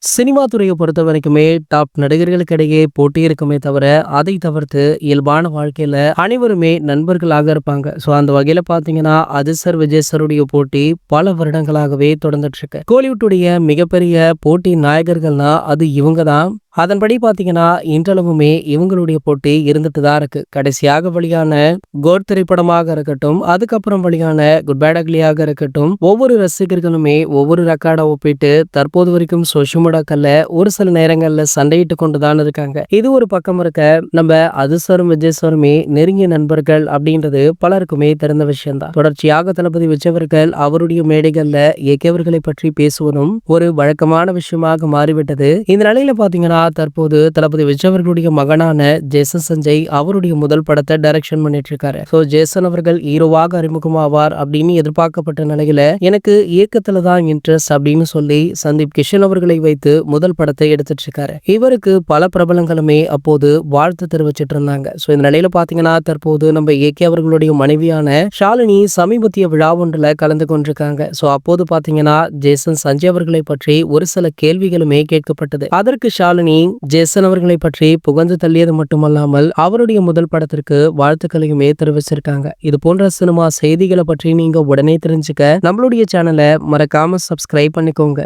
Cinema துறைய பொறுத்தவரைக்குமே top நடிகர்களுக்கு இடையே போட்டி இருக்குமே தவிர, அதை தவிர்த்து இயல்பான வாழ்க்கையில அனைவருமே நண்பர்களாக இருப்பாங்க. ஸோ அந்த வகையில பார்த்தீங்கன்னா, அஜித் சார், விஜய் சாருடைய போட்டி பல வருடங்களாகவே தொடர்ந்துட்டு இருக்கு. கோலிவுட்டுடைய மிகப்பெரிய போட்டி நாயகர்கள்னா அது இவங்க தான். அதன்படி பார்த்தீங்கன்னா, இன்றளவுமே இவங்களுடைய போட்டி இருந்துட்டு தான் இருக்கு. கடைசியாக வெளியான கோட் திரைப்படமாக இருக்கட்டும், அதுக்கப்புறம் வெளியான குட் பேட் அக்லியாக இருக்கட்டும், ஒவ்வொரு ரசிகர்களுமே ஒவ்வொரு ரெக்கார்டா ஒப்பிட்டு தற்போது வரைக்கும் சோஷியல் மீடியாக்கள்ல ஒரு சில நேரங்கள்ல சண்டையிட்டு கொண்டு தான் இருக்காங்க. இது ஒரு பக்கம் இருக்க, நம்ம அஜித் சாரும் விஜய் சாருமே நெருங்கிய நண்பர்கள் அப்படின்றது பலருக்குமே தெரிந்த விஷயம் தான். தொடர்ச்சியாக தளபதி விஜய் அவர்கள் அவருடைய மேடைகள்ல இயக்கியவர்களை பற்றி பேசுவதும் ஒரு வழக்கமான விஷயமாக மாறிவிட்டது. இந்த நிலையில பாத்தீங்கன்னா, தற்போது தளபதி விஜய் அவர்களுடைய மகனான ஜேசன் சஞ்சய் அவருடைய முதல் படத்தை டைரக்ஷன் பண்ணிட்டு இருக்காரு. சோ ஜேசன் அவர்கள் ஹீரோவாக அறிமுகமாவார் அப்படின்னு எதிர்பார்க்கப்பட்ட நிலையில எனக்கு இயக்கத்துல தான் இன்ட்ரெஸ்ட் அப்படின்னு சொல்லி சந்தீப் கிஷன் அவர்களை வைத்து முதல் படத்தை எடுத்துட்டு இருக்காரு. இவருக்கு பல பிரபலங்களுமே அப்போது வாழ்த்து தெரிவிச்சிட்டு இருந்தாங்க. சோ இந்த நிலையில பாத்தீங்கன்னா, தற்போது நம்ம ஏகே அவர்களுடைய மனைவியான ஷாலினி சமீபத்திய விழா ஒன்றுல கலந்து கொண்டிருக்காங்க. சோ அப்போது பாத்தீங்கன்னா, ஜேசன் சஞ்சய் அவர்களை பற்றி ஒரு சில கேள்விகளுமே கேட்கப்பட்டது. அதற்கு ஷாலினி ஜேசன் அவர்களை பற்றி புகழ்ந்து தள்ளியது மட்டுமல்லாமல் அவருடைய முதல் படத்திற்கு வாழ்த்துக்களையுமே தெரிவிச்சிருக்காங்க. இது போன்ற சினிமா செய்திகளை பற்றி நீங்க உடனே தெரிஞ்சுக்க நம்மளுடைய சேனலை மறக்காம சப்ஸ்கிரைப் பண்ணிக்கோங்க.